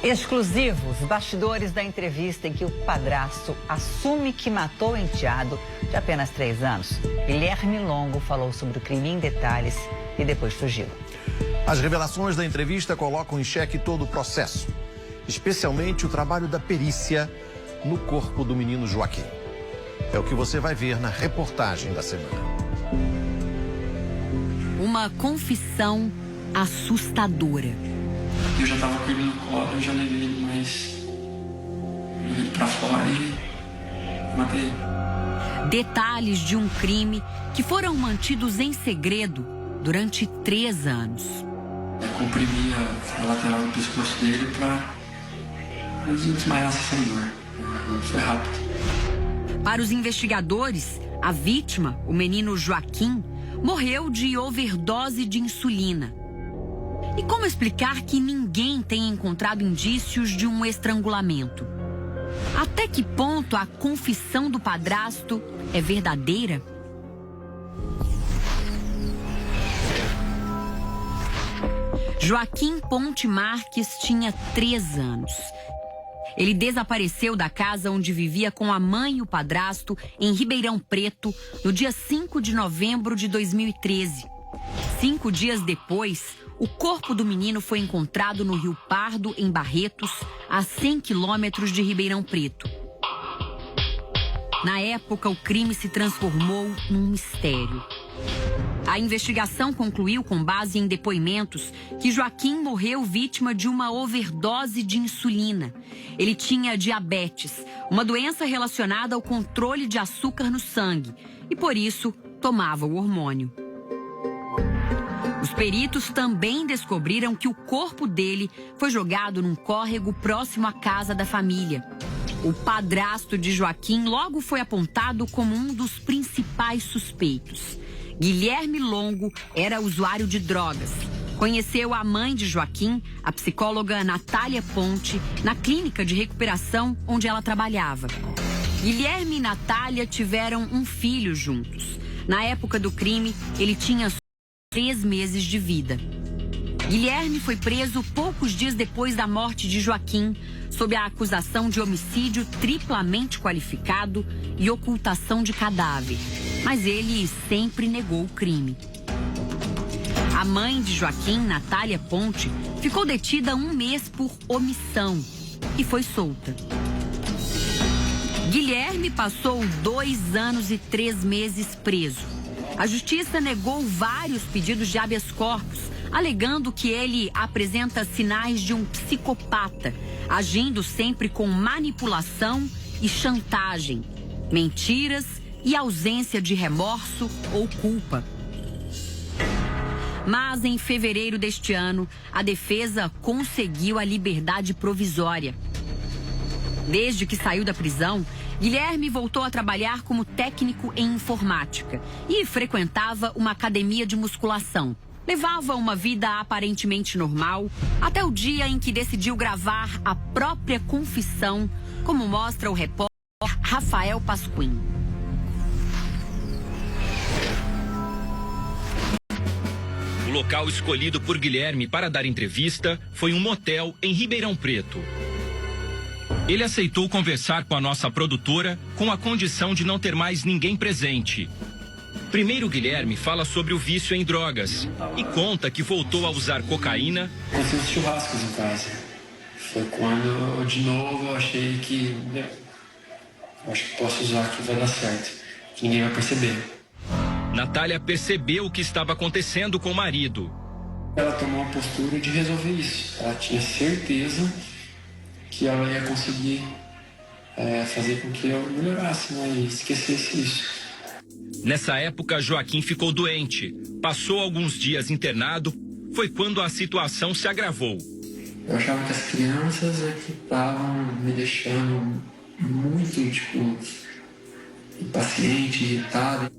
Exclusivos, bastidores da entrevista em que o padrasto assume que matou o enteado de apenas 3 anos. Guilherme Longo falou sobre o crime em detalhes e depois fugiu. As revelações da entrevista colocam em xeque todo o processo, especialmente o trabalho da perícia no corpo do menino Joaquim. É o que você vai ver na reportagem da semana. Uma confissão assustadora. Eu já tava com ele no colo, eu já levei ele mais pra fora e matei ele. Detalhes de um crime que foram mantidos em segredo durante 3 anos. Eu comprimia a lateral do pescoço dele pra ele desmaiar sem dor. Foi rápido. Para os investigadores, a vítima, o menino Joaquim, morreu de overdose de insulina. E como explicar que ninguém tenha encontrado indícios de um estrangulamento? Até que ponto a confissão do padrasto é verdadeira? Joaquim Ponte Marques tinha 3 anos. Ele desapareceu da casa onde vivia com a mãe e o padrasto em Ribeirão Preto no dia 5 de novembro de 2013. 5 dias depois, o corpo do menino foi encontrado no Rio Pardo, em Barretos, a 100 quilômetros de Ribeirão Preto. Na época, o crime se transformou num mistério. A investigação concluiu, com base em depoimentos, que Joaquim morreu vítima de uma overdose de insulina. Ele tinha diabetes, uma doença relacionada ao controle de açúcar no sangue, e por isso tomava o hormônio. Os peritos também descobriram que o corpo dele foi jogado num córrego próximo à casa da família. O padrasto de Joaquim logo foi apontado como um dos principais suspeitos. Guilherme Longo era usuário de drogas. Conheceu a mãe de Joaquim, a psicóloga Natália Ponte, na clínica de recuperação onde ela trabalhava. Guilherme e Natália tiveram um filho juntos. Na época do crime, ele tinha 3 meses de vida. Guilherme foi preso poucos dias depois da morte de Joaquim, sob a acusação de homicídio triplamente qualificado e ocultação de cadáver. Mas ele sempre negou o crime. A mãe de Joaquim, Natália Ponte, ficou detida 1 mês por omissão e foi solta. Guilherme passou 2 anos e 3 meses preso. A justiça negou vários pedidos de habeas corpus, alegando que ele apresenta sinais de um psicopata, agindo sempre com manipulação e chantagem, mentiras e ausência de remorso ou culpa. Mas em fevereiro deste ano, a defesa conseguiu a liberdade provisória. Desde que saiu da prisão, Guilherme voltou a trabalhar como técnico em informática e frequentava uma academia de musculação. Levava uma vida aparentemente normal, até o dia em que decidiu gravar a própria confissão, como mostra o repórter Rafael Pasquim. O local escolhido por Guilherme para dar entrevista foi um motel em Ribeirão Preto. Ele aceitou conversar com a nossa produtora com a condição de não ter mais ninguém presente. Primeiro, Guilherme fala sobre o vício em drogas e conta que voltou a usar cocaína. Eu fiz churrascos em casa. Foi quando, de novo, eu achei que eu acho que posso usar que vai dar certo, que ninguém vai perceber. Natália percebeu o que estava acontecendo com o marido. Ela tomou a postura de resolver isso. Ela tinha certeza que ela ia conseguir fazer com que eu melhorasse, né, e esquecesse isso. Nessa época, Joaquim ficou doente. Passou alguns dias internado. Foi quando a situação se agravou. Eu achava que as crianças é que estavam me deixando muito, impaciente, irritado.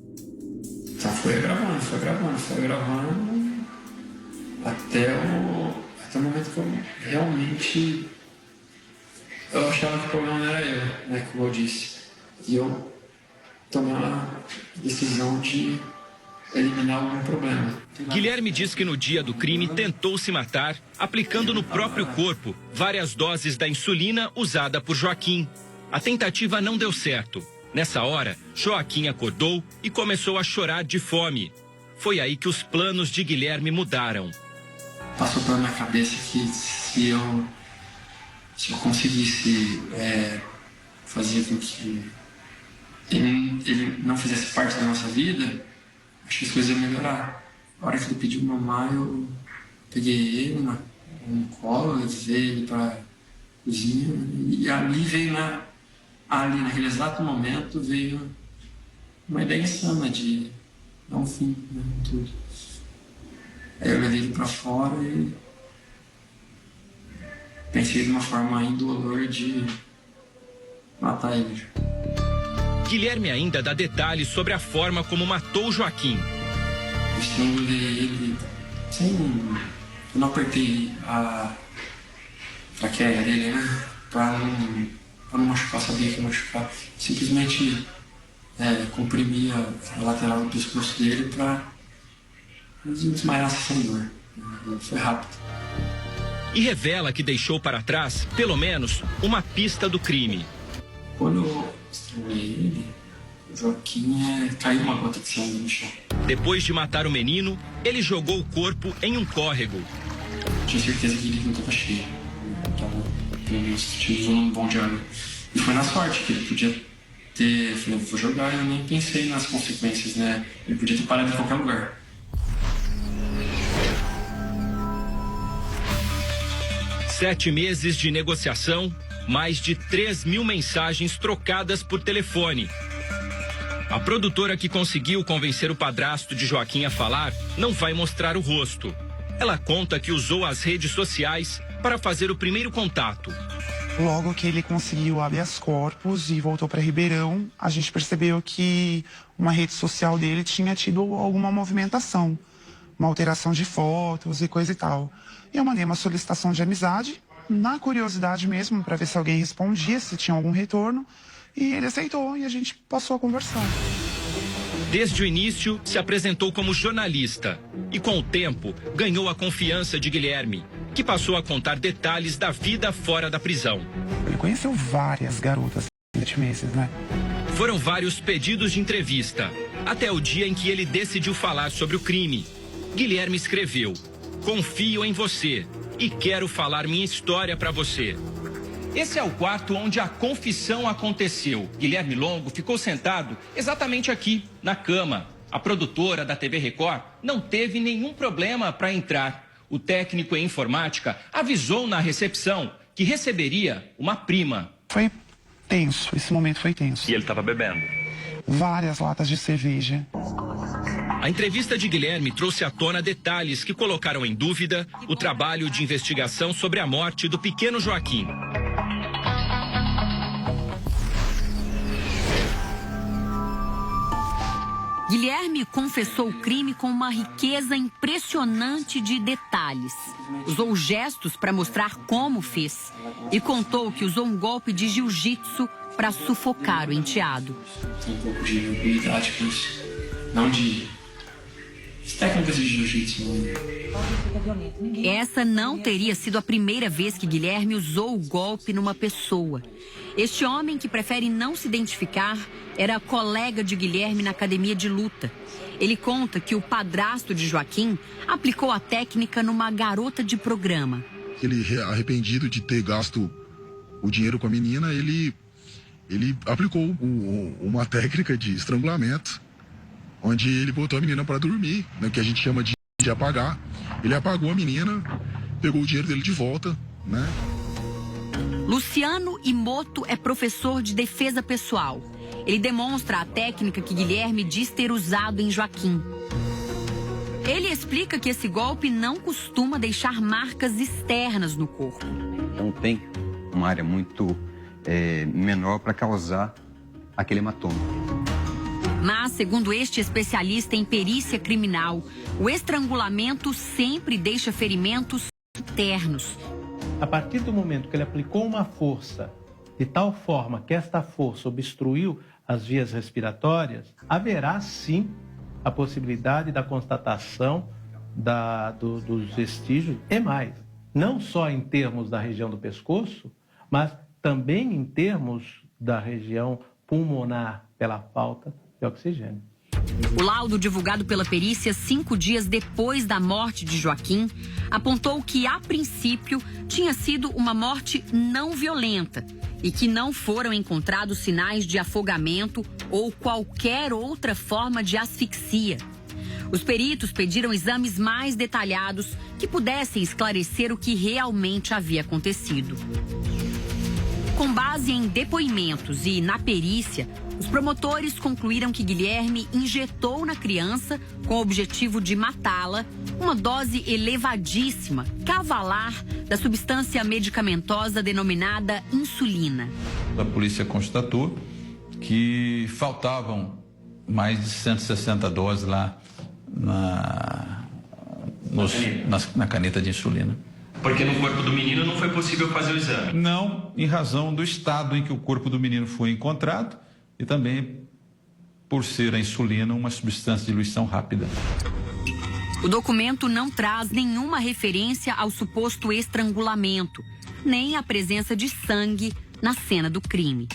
Então foi gravando, até o momento que eu realmente... Eu achava que o problema não era eu, né, como eu disse. E eu tomei a decisão de eliminar algum problema. Guilherme diz que no dia do crime tentou se matar, aplicando no próprio corpo várias doses da insulina usada por Joaquim. A tentativa não deu certo. Nessa hora, Joaquim acordou e começou a chorar de fome. Foi aí que os planos de Guilherme mudaram. Passou pela minha cabeça que se eu conseguisse fazer com que ele não fizesse parte da nossa vida, acho que as coisas iam melhorar. A hora que ele pediu mamar, eu peguei ele no colo, levei ele para cozinha e ali veio naquele exato momento veio uma ideia insana de dar um fim, né, em tudo. Aí eu levei ele para fora e pensei de uma forma indolor de matar ele. Guilherme ainda dá detalhes sobre a forma como matou Joaquim. Eu estrangulei ele eu não apertei a traqueia dele, né? Pra não machucar, sabia que ia machucar. Simplesmente comprimia a lateral do pescoço dele pra desmaiar sem dor. Foi rápido. E revela que deixou para trás, pelo menos, uma pista do crime. Quando eu estrangulei ele, o Joaquim caiu uma gota de sangue no chão. Depois de matar o menino, ele jogou o corpo em um córrego. Tinha certeza que ele não estava cheio. Tinha um bom de água. E foi na sorte que ele podia ter... Eu falei, vou jogar, eu nem pensei nas consequências, né? Ele podia ter parado em qualquer lugar. Sete meses de negociação, mais de 3.000 mensagens trocadas por telefone. A produtora que conseguiu convencer o padrasto de Joaquim a falar não vai mostrar o rosto. Ela conta que usou as redes sociais para fazer o primeiro contato. Logo que ele conseguiu habeas corpus e voltou para Ribeirão, a gente percebeu que uma rede social dele tinha tido alguma movimentação, uma alteração de fotos e coisa e tal. E eu mandei uma solicitação de amizade, na curiosidade mesmo, para ver se alguém respondia, se tinha algum retorno. E ele aceitou e a gente passou a conversar. Desde o início, se apresentou como jornalista e, com o tempo, ganhou a confiança de Guilherme, que passou a contar detalhes da vida fora da prisão. Ele conheceu várias garotas em 7 meses, né? Foram vários pedidos de entrevista, até o dia em que ele decidiu falar sobre o crime. Guilherme escreveu: "Confio em você e quero falar minha história para você." Esse é o quarto onde a confissão aconteceu. Guilherme Longo ficou sentado exatamente aqui, na cama. A produtora da TV Record não teve nenhum problema para entrar. O técnico em informática avisou na recepção que receberia uma prima. Foi tenso, esse momento foi tenso. E ele estava bebendo? Várias latas de cerveja. A entrevista de Guilherme trouxe à tona detalhes que colocaram em dúvida o trabalho de investigação sobre a morte do pequeno Joaquim. Guilherme confessou o crime com uma riqueza impressionante de detalhes. Usou gestos para mostrar como fez e contou que usou um golpe de jiu-jitsu para sufocar o enteado. Tem um pouco de habilidade com isso, não de técnicas de jiu-jitsu. Essa não teria sido a primeira vez que Guilherme usou o golpe numa pessoa. Este homem, que prefere não se identificar, era colega de Guilherme na academia de luta. Ele conta que o padrasto de Joaquim aplicou a técnica numa garota de programa. Ele, arrependido de ter gasto o dinheiro com a menina, ele aplicou uma técnica de estrangulamento, onde ele botou a menina para dormir, né, que a gente chama de apagar. Ele apagou a menina, pegou o dinheiro dele de volta, né? Luciano Imoto é professor de defesa pessoal. Ele demonstra a técnica que Guilherme diz ter usado em Joaquim. Ele explica que esse golpe não costuma deixar marcas externas no corpo. Então tem uma área muito menor para causar aquele hematoma. Mas, segundo este especialista em perícia criminal, o estrangulamento sempre deixa ferimentos internos. A partir do momento que ele aplicou uma força de tal forma que esta força obstruiu as vias respiratórias, haverá sim a possibilidade da constatação dos vestígios e mais, não só em termos da região do pescoço, mas também em termos da região pulmonar pela falta de oxigênio. O laudo divulgado pela perícia 5 dias depois da morte de Joaquim apontou que, a princípio, tinha sido uma morte não violenta e que não foram encontrados sinais de afogamento ou qualquer outra forma de asfixia. Os peritos pediram exames mais detalhados que pudessem esclarecer o que realmente havia acontecido. Com base em depoimentos e na perícia, os promotores concluíram que Guilherme injetou na criança, com o objetivo de matá-la, uma dose elevadíssima, cavalar, da substância medicamentosa denominada insulina. A polícia constatou que faltavam mais de 160 doses lá na caneta de insulina. Porque no corpo do menino não foi possível fazer o exame? Não, em razão do estado em que o corpo do menino foi encontrado e também por ser a insulina uma substância de diluição rápida. O documento não traz nenhuma referência ao suposto estrangulamento, nem a presença de sangue na cena do crime.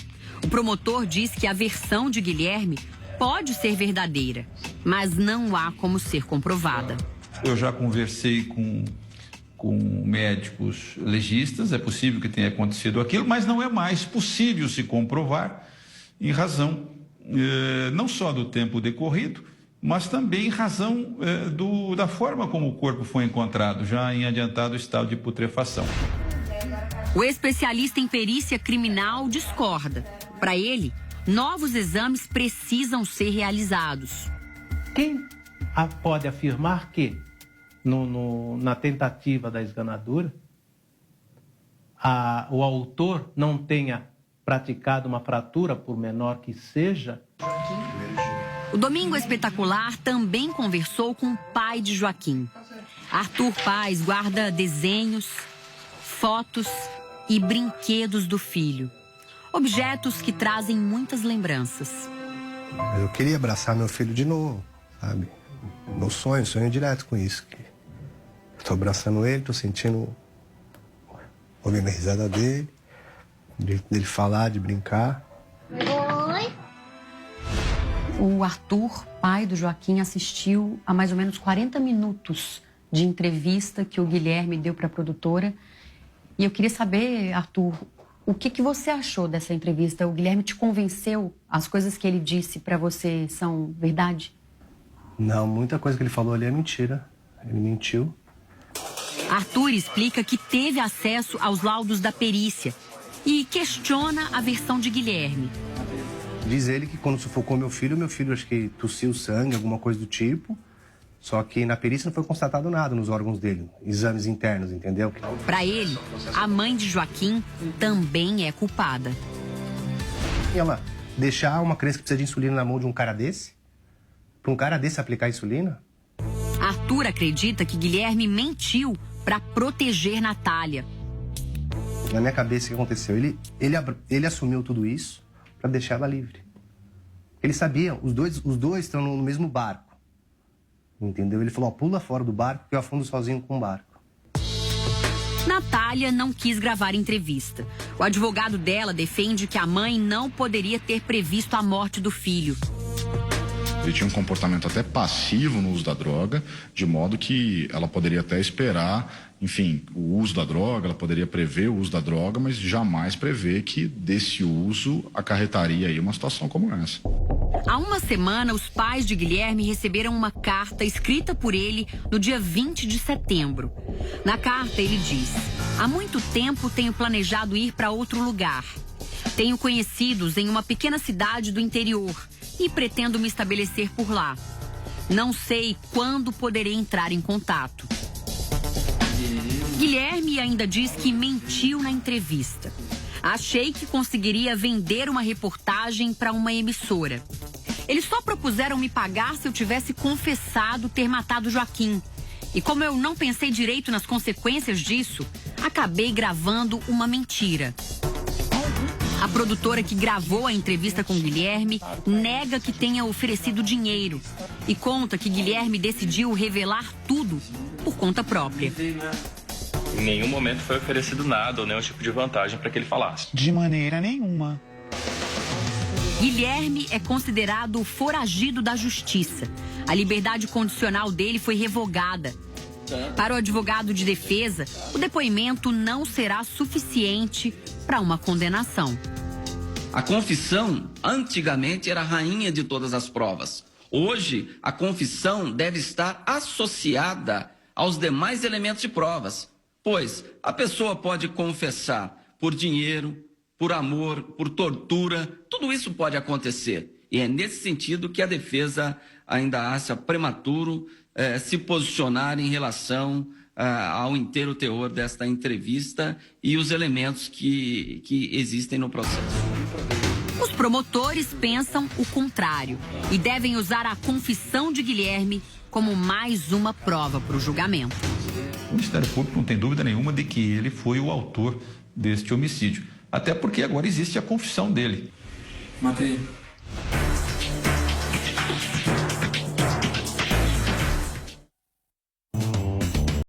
O promotor diz que a versão de Guilherme pode ser verdadeira, mas não há como ser comprovada. Eu já conversei com médicos legistas, é possível que tenha acontecido aquilo, mas não é mais possível se comprovar em razão não só do tempo decorrido, mas também em razão da forma como o corpo foi encontrado, já em adiantado estado de putrefação. O especialista em perícia criminal discorda. Para ele, novos exames precisam ser realizados. Quem pode afirmar que, na tentativa da esganadura, o autor não tenha praticado uma fratura, por menor que seja? O Domingo Espetacular também conversou com o pai de Joaquim. Arthur Paes guarda desenhos, fotos e brinquedos do filho. Objetos que trazem muitas lembranças. Eu queria abraçar meu filho de novo, sabe? Meu sonho direto com isso. Estou abraçando ele, estou sentindo, ouvindo a risada dele falar, de brincar. Oi. O Arthur, pai do Joaquim, assistiu a mais ou menos 40 minutos de entrevista que o Guilherme deu para a produtora. E eu queria saber, Arthur, o que você achou dessa entrevista? O Guilherme te convenceu? As coisas que ele disse para você são verdade? Não, muita coisa que ele falou ali é mentira. Ele mentiu. Arthur explica que teve acesso aos laudos da perícia e questiona a versão de Guilherme. Diz ele que quando sufocou meu filho acho que tossiu sangue, alguma coisa do tipo. Só que na perícia não foi constatado nada nos órgãos dele, exames internos, entendeu? Para ele, a mãe de Joaquim também é culpada. E ela deixar uma criança que precisa de insulina na mão de um cara desse? Para um cara desse aplicar insulina? Arthur acredita que Guilherme mentiu para proteger Natália. Na minha cabeça, o que aconteceu? Ele assumiu tudo isso para deixar ela livre. Ele sabia, os dois estão no mesmo barco. Entendeu? Ele falou, pula fora do barco que eu afundo sozinho com o barco. Natália não quis gravar entrevista. O advogado dela defende que a mãe não poderia ter previsto a morte do filho. Ele tinha um comportamento até passivo no uso da droga, de modo que ela poderia até esperar, enfim, o uso da droga, ela poderia prever o uso da droga, mas jamais prever que desse uso acarretaria aí uma situação como essa. Há uma semana, os pais de Guilherme receberam uma carta escrita por ele no dia 20 de setembro. Na carta, ele diz: há muito tempo tenho planejado ir para outro lugar. Tenho conhecidos em uma pequena cidade do interior e pretendo me estabelecer por lá. Não sei quando poderei entrar em contato. Guilherme ainda diz que mentiu na entrevista. Achei que conseguiria vender uma reportagem para uma emissora. Eles só propuseram me pagar se eu tivesse confessado ter matado Joaquim. E como eu não pensei direito nas consequências disso, acabei gravando uma mentira. A produtora que gravou a entrevista com Guilherme nega que tenha oferecido dinheiro e conta que Guilherme decidiu revelar tudo por conta própria. Em nenhum momento foi oferecido nada ou nenhum tipo de vantagem para que ele falasse. De maneira nenhuma. Guilherme é considerado foragido da justiça. A liberdade condicional dele foi revogada. Para o advogado de defesa, o depoimento não será suficiente para uma condenação. A confissão, antigamente, era a rainha de todas as provas. Hoje, a confissão deve estar associada aos demais elementos de provas, pois a pessoa pode confessar por dinheiro, por amor, por tortura, tudo isso pode acontecer. E é nesse sentido que a defesa ainda acha prematuro se posicionar em relação ao inteiro teor desta entrevista e os elementos que existem no processo. Os promotores pensam o contrário e devem usar a confissão de Guilherme como mais uma prova para o julgamento. O Ministério Público não tem dúvida nenhuma de que ele foi o autor deste homicídio. Até porque agora existe a confissão dele. Matei.